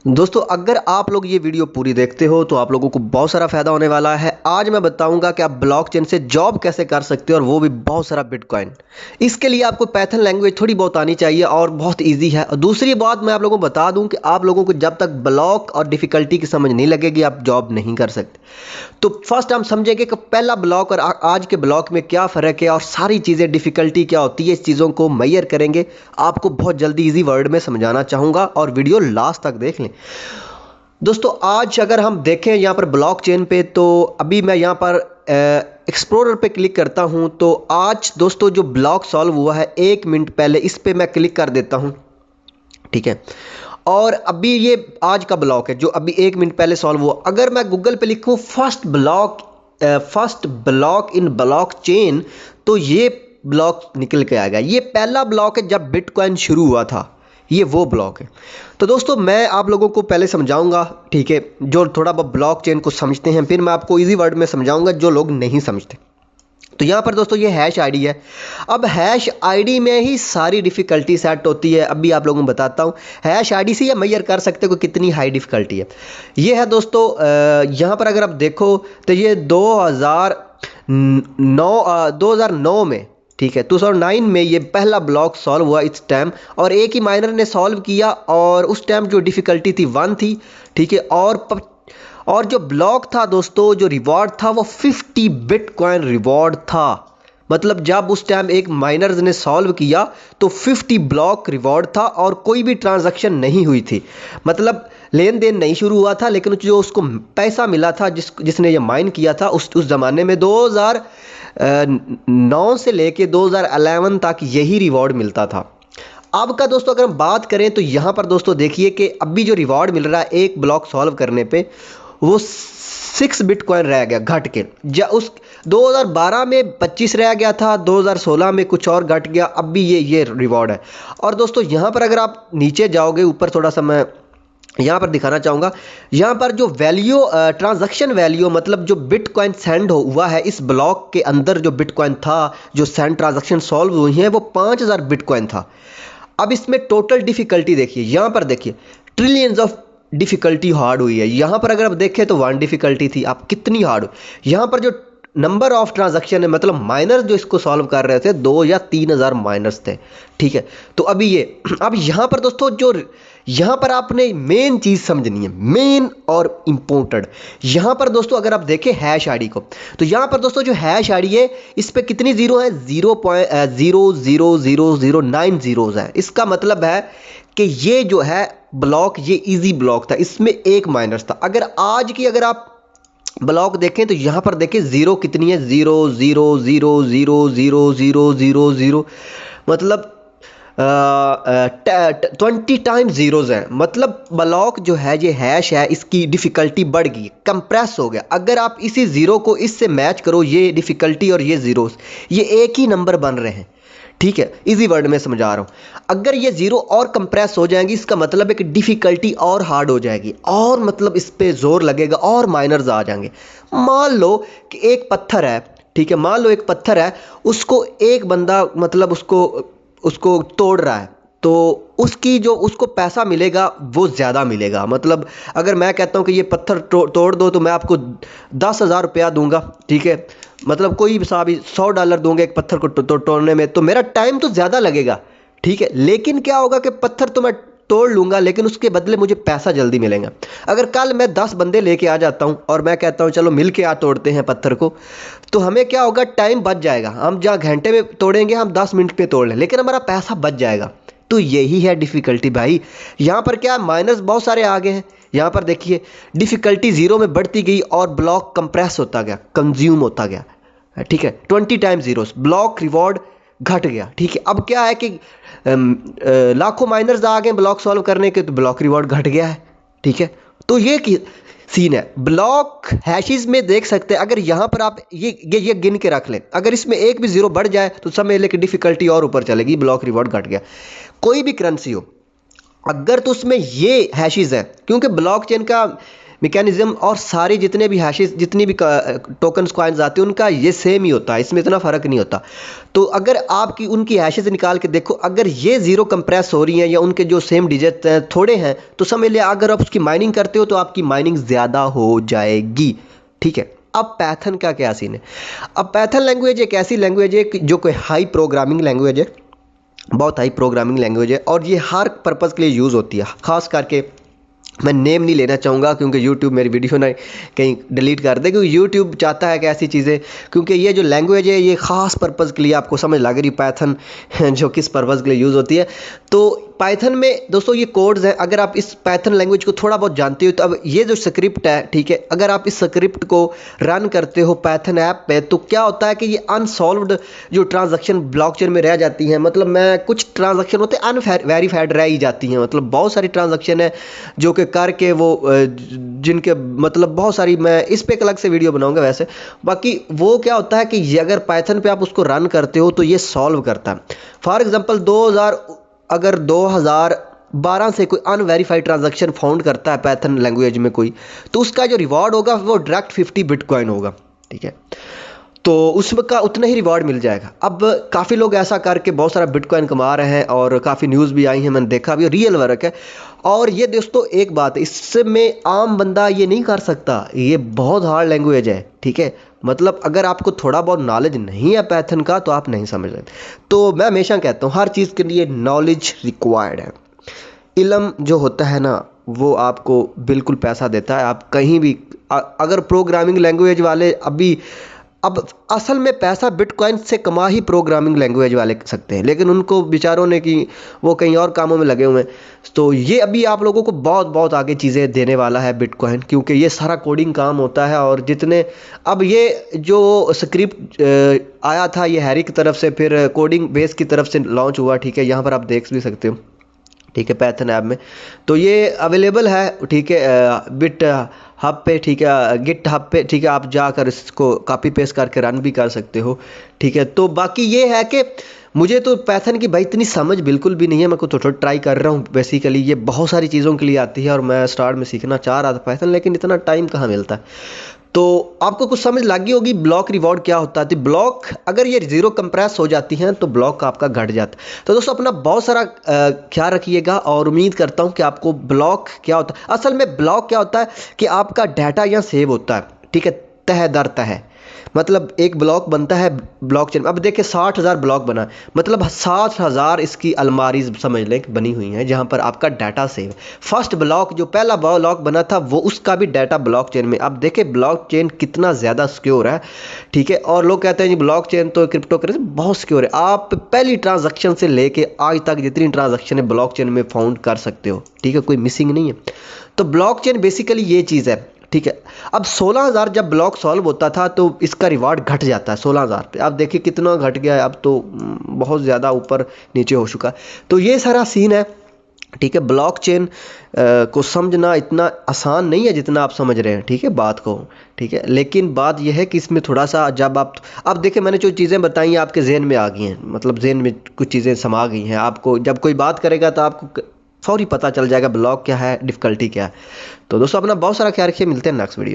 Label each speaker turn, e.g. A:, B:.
A: दोस्तों अगर आप लोग ये वीडियो पूरी देखते हो तो आप लोगों को बहुत सारा फायदा होने वाला है। आज मैं बताऊंगा कि आप ब्लॉकचेन से जॉब कैसे कर सकते हो और वो भी बहुत सारा बिटकॉइन। इसके लिए आपको पाइथन लैंग्वेज थोड़ी बहुत आनी चाहिए और बहुत इजी है। और दूसरी बात मैं आप लोगों को बता दूं कि आप लोगों को जब तक ब्लॉक और डिफिकल्टी की समझ नहीं लगेगी आप जॉब नहीं कर सकते। तो फर्स्ट हम समझेंगे कि पहला ब्लॉक और आज के ब्लॉक में क्या फ़र्क है और सारी चीज़ें डिफ़िकल्टी क्या होती है, इस चीज़ों को मैयर करेंगे। आपको बहुत जल्दी इजी वर्ड में समझाना चाहूँगा और वीडियो लास्ट तक देख लें। दोस्तों आज अगर हम देखें यहाँ पर ब्लॉकचेन पे, तो अभी मैं यहाँ पर एक्सप्लोरर पे क्लिक करता हूँ। तो आज दोस्तों जो ब्लॉक सॉल्व हुआ है 1 मिनट पहले, इस पे मैं क्लिक कर देता हूँ। ठीक है, और अभी ये आज का ब्लॉक है जो अभी 1 मिनट पहले सॉल्व हुआ। अगर मैं गूगल पे लिखूँ first block in block chain, तो ये ब्लॉक निकल के आएगा। ये पहला ब्लॉक है जब बिटकॉइन शुरू हुआ था, ये वो ब्लॉक है। तो दोस्तों मैं आप लोगों को पहले समझाऊंगा, ठीक है, जो थोड़ा बहुत ब्लॉक चेन को समझते हैं, फिर मैं आपको इजी वर्ड में समझाऊंगा जो लोग नहीं समझते। तो यहाँ पर दोस्तों ये हैश आईडी है। अब हैश आईडी में ही सारी डिफ़िकल्टी सेट होती है। अभी आप लोगों को बताता हूँ, हैश आईडी से ये मेजर कर सकते हो कि कितनी हाई डिफ़िकल्टी है। ये है दोस्तों, यहाँ पर अगर आप देखो तो ये 2009 में, ठीक है, 2009 में ये पहला ब्लॉक सॉल्व हुआ इस टाइम, और एक ही माइनर ने सॉल्व किया और उस टाइम जो डिफ़िकल्टी थी 1 थी, ठीक है। और जो ब्लॉक था दोस्तों, जो रिवॉर्ड था वो 50 बिटकॉइन रिवॉर्ड था। मतलब जब उस टाइम एक माइनर्स ने सॉल्व किया तो 50 ब्लॉक रिवॉर्ड था और कोई भी ट्रांजैक्शन नहीं हुई थी, मतलब लेन देन नहीं शुरू हुआ था, लेकिन जो उसको पैसा मिला था जिसने ये माइन किया था उस ज़माने में 2009 से लेके 2011 तक यही रिवॉर्ड मिलता था। अब का दोस्तों अगर हम बात करें तो यहाँ पर दोस्तों देखिए कि अभी जो रिवॉर्ड मिल रहा है एक ब्लॉक सॉल्व करने पे, वो 6 बिटकॉइन रह गया घट के। उस 2012 में 25 रह गया था, 2016 में कुछ और घट गया, अब भी ये रिवॉर्ड है। और दोस्तों यहाँ पर अगर आप नीचे जाओगे ऊपर, थोड़ा सा मैं यहाँ पर दिखाना चाहूँगा। यहाँ पर जो वैल्यू, ट्रांजैक्शन वैल्यू, मतलब जो बिटकॉइन सेंड हुआ है इस ब्लॉक के अंदर, जो बिटकॉइन था, जो सेंड ट्रांजैक्शन सॉल्व हुई हैं वो 5000 बिटकॉइन था। अब इसमें टोटल डिफ़िकल्टी देखिए, यहाँ पर देखिए ट्रिलियंस ऑफ डिफ़िकल्टी हार्ड हुई है। यहाँ पर अगर आप देखें तो 1 डिफ़िकल्टी थी, आप कितनी हार्ड हुई। यहाँ पर जो नंबर ऑफ ट्रांजैक्शन है, मतलब माइनर्स जो इसको सॉल्व कर रहे थे 2 या 3000 माइनर्स थे, ठीक है। तो अभी ये, अब यहाँ पर दोस्तों जो यहाँ पर आपने मेन चीज़ समझनी है, मेन और इम्पोर्टेंट। यहाँ पर दोस्तों अगर आप देखें हैश आईडी को, तो यहाँ पर दोस्तों जो हैश आईडी है इस पे कितनी जीरो है, 0.00009 जीरोज है। इसका मतलब है कि ये जो है ब्लॉक, ये इजी ब्लॉक था, इसमें एक माइनस था। अगर आज की अगर आप ब्लॉक देखें तो यहाँ पर देखें जीरो कितनी है, 0.0000000, मतलब 20 टाइम जीरोज हैं। मतलब ब्लॉक जो है, ये हैश है, इसकी डिफ़िकल्टी बढ़ गई, कंप्रेस हो गया। अगर आप इसी ज़ीरो को इससे मैच करो, ये डिफ़िकल्टी और ये ज़ीरोस, ये एक ही नंबर बन रहे हैं, ठीक है। इजी वर्ड में समझा रहा हूँ। अगर ये ज़ीरो और कंप्रेस हो जाएंगी, इसका मतलब है कि डिफ़िकल्टी और हार्ड हो जाएगी, और मतलब इस पर जोर लगेगा और माइनर्स आ जाएंगे। मान लो कि एक पत्थर है, ठीक है, मान लो एक पत्थर है, उसको एक बंदा, मतलब उसको तोड़ रहा है, तो उसकी जो उसको पैसा मिलेगा वो ज़्यादा मिलेगा। मतलब अगर मैं कहता हूँ कि ये पत्थर तोड़ दो, तो मैं आपको 10,000 रुपया दूंगा, ठीक है, मतलब कोई भी साहब $100 दूंगा एक पत्थर को तोड़ने में, तो मेरा टाइम तो ज़्यादा लगेगा, ठीक है। लेकिन क्या होगा कि पत्थर तो मैं तोड़ लूँगा, लेकिन उसके बदले मुझे पैसा जल्दी मिलेगा। अगर कल मैं 10 बंदे लेके आ जाता हूँ और मैं कहता हूँ चलो मिल के आ तोड़ते हैं पत्थर को, तो हमें क्या होगा, टाइम बच जाएगा। हम जहाँ घंटे में तोड़ेंगे हम 10 मिनट में तोड़ लें, लेकिन हमारा पैसा बच जाएगा। तो यही है डिफ़िकल्टी भाई। यहाँ पर क्या माइनस बहुत सारे आ गए हैं। यहाँ पर देखिए डिफ़िकल्टी ज़ीरो में बढ़ती गई और ब्लॉक कंप्रेस होता गया, कंज्यूम होता गया, ठीक है। 20 टाइम जीरोस, ब्लॉक रिवॉर्ड घट गया, ठीक है। अब क्या है कि लाखों माइनर्स आ गए ब्लॉक सॉल्व करने के, तो ब्लॉक रिवॉर्ड घट गया है, ठीक है। तो ये सीन है। ब्लॉक हैशेस में देख सकते हैं, अगर यहाँ पर आप ये गिन के रख लें, अगर इसमें एक भी जीरो बढ़ जाए तो समझ लें कि डिफ़िकल्टी और ऊपर चलेगी, ब्लॉक रिवॉर्ड घट गया। कोई भी करेंसी हो, अगर तो उसमें ये हैशेस हैं, क्योंकि ब्लॉकचेन का मैकेनिज्म और सारी जितने भी हैशेस, जितनी भी टोकन्स कॉइन्स आते हैं, उनका ये सेम ही होता है, इसमें इतना फ़र्क नहीं होता। तो अगर आपकी उनकी हैशेस निकाल के देखो, अगर ये ज़ीरो कंप्रेस हो रही हैं या उनके जो सेम डिजिट थोड़े हैं, तो समझ लिया अगर आप उसकी माइनिंग करते हो तो आपकी माइनिंग ज़्यादा हो जाएगी। ठीक है, अब पैथन का क्या सीन है? अब पैथन लैंग्वेज एक ऐसी लैंग्वेज है जो कोई हाई प्रोग्रामिंग लैंग्वेज है, बहुत हाई प्रोग्रामिंग लैंग्वेज है, और ये हर पर्पज़ के लिए यूज़ होती है। ख़ास करके मैं नेम नहीं लेना चाहूँगा क्योंकि यूट्यूब मेरी वीडियो ना कहीं डिलीट कर दे, क्योंकि यूट्यूब चाहता है कि ऐसी चीज़ें, क्योंकि ये जो लैंग्वेज है ये ख़ास पर्पज़ के लिए आपको समझ लग रही पाइथन जो किस पर्पज़ के लिए यूज़ होती है। तो पाइथन में दोस्तों ये कोड्स हैं, अगर आप इस पाइथन लैंग्वेज को थोड़ा बहुत जानते हो तो अब ये जो स्क्रिप्ट है, ठीक है, अगर आप इस स्क्रिप्ट को रन करते हो पाइथन ऐप पे, तो क्या होता है कि ये अनसॉल्व्ड जो ट्रांजैक्शन ब्लॉकचेन में रह जाती हैं, मतलब मैं कुछ ट्रांजैक्शन होते हैं अनवेरीफाइड रह ही जाती हैं, मतलब बहुत सारी ट्रांजैक्शन है जो कि करके वो जिनके मतलब बहुत सारी, मैं इस पे एक अलग से वीडियो बनाऊंगा वैसे। बाकी वो क्या होता है कि ये अगर पाइथन पे आप उसको रन करते हो तो ये सॉल्व करता है। फॉर एग्जांपल 2012 से कोई अनवेरीफाइड ट्रांजैक्शन फाउंड करता है पाइथन लैंग्वेज में कोई, तो उसका जो रिवॉर्ड होगा वो डायरेक्ट 50 बिटकॉइन होगा। ठीक है, तो उसका उतना ही रिवॉर्ड मिल जाएगा। अब काफ़ी लोग ऐसा करके बहुत सारा बिटकॉइन कमा रहे हैं और काफ़ी न्यूज़ भी आई हैं, मैंने देखा भी, रियल वर्क है। और ये दोस्तों एक बात, इसमें आम बंदा ये नहीं कर सकता, ये बहुत हार्ड लैंग्वेज है। ठीक है, मतलब अगर आपको थोड़ा बहुत नॉलेज नहीं है पाइथन का तो आप नहीं समझ सकते। तो मैं हमेशा कहता हूँ हर चीज़ के लिए नॉलेज रिक्वायर्ड है। इल्म जो होता है ना वो आपको बिल्कुल पैसा देता है। आप कहीं भी अगर प्रोग्रामिंग लैंग्वेज वाले अब असल में पैसा बिटकॉइन से कमा ही प्रोग्रामिंग लैंग्वेज वाले सकते हैं, लेकिन उनको बेचारों ने कि वो कहीं और कामों में लगे हुए हैं। तो ये अभी आप लोगों को बहुत बहुत आगे चीज़ें देने वाला है बिटकॉइन, क्योंकि ये सारा कोडिंग काम होता है। और जितने अब ये जो स्क्रिप्ट आया था ये हैरी की तरफ से, फिर कोडिंग बेस की तरफ से लॉन्च हुआ। ठीक है, यहाँ पर आप देख भी सकते हो। ठीक है, पाइथन ऐप में तो ये अवेलेबल है। ठीक है, बिट हब पे, ठीक है, गिट हब पे, ठीक है, आप जाकर इसको कॉपी पेस्ट करके रन भी कर सकते हो। ठीक है, तो बाकी ये है कि मुझे तो पाइथन की भाई इतनी समझ बिल्कुल भी नहीं है, मैं को थोड़ा ट्राई कर रहा हूँ। बेसिकली ये बहुत सारी चीज़ों के लिए आती है और मैं स्टार्ट में सीखना चाह रहा था पाइथन, लेकिन इतना टाइम कहाँ मिलता है। तो आपको कुछ समझ लगी होगी ब्लॉक रिवॉर्ड क्या होता है। तो ब्लॉक अगर ये ज़ीरो कंप्रेस हो जाती हैं तो ब्लॉक आपका घट जाता है। तो दोस्तों अपना बहुत सारा ख्याल रखिएगा और उम्मीद करता हूँ कि आपको ब्लॉक क्या होता है। असल में ब्लॉक क्या होता है कि आपका डाटा यहाँ सेव होता है। ठीक है, तह दर तह, मतलब एक ब्लॉक बनता है ब्लॉकचेन। अब देखिए 60,000 ब्लॉक बना, मतलब 60,000 इसकी अलमारी समझ लें बनी हुई हैं जहाँ पर आपका डाटा सेव है। फर्स्ट ब्लॉक जो पहला ब्लॉक बना था वो उसका भी डाटा ब्लॉकचेन में। अब देखिए ब्लॉकचेन कितना ज़्यादा सिक्योर है। ठीक है, और लोग कहते हैं जी ब्लॉकचेन तो क्रिप्टो करेंसी बहुत सिक्योर है। आप पहली ट्रांजैक्शन से लेके आज तक जितनी ट्रांजैक्शन है ब्लॉकचेन में फाउंड कर सकते हो। ठीक है, कोई मिसिंग नहीं है। तो ब्लॉकचेन बेसिकली ये चीज़ है। ठीक है, अब 16,000 जब ब्लॉक सॉल्व होता था तो इसका रिवार्ड घट जाता है 16,000 पे। अब देखिए कितना घट गया है, अब तो बहुत ज़्यादा ऊपर नीचे हो चुका है। तो ये सारा सीन है। ठीक है, ब्लॉकचेन को समझना इतना आसान नहीं है जितना आप समझ रहे हैं। ठीक है बात को, ठीक है, लेकिन बात यह है कि इसमें थोड़ा सा जब आप अब देखिए मैंने जो चीज़ें बताई आपके जहन में आ गई हैं, मतलब जहन में कुछ चीज़ें समा गई हैं। आपको जब कोई बात करेगा तो आपको फौरी पता चल जाएगा ब्लॉक क्या है, डिफ़िकल्टी क्या है। तो दोस्तों अपना बहुत सारा ख्याल रखिए, मिलते हैं नेक्स्ट वीडियो में।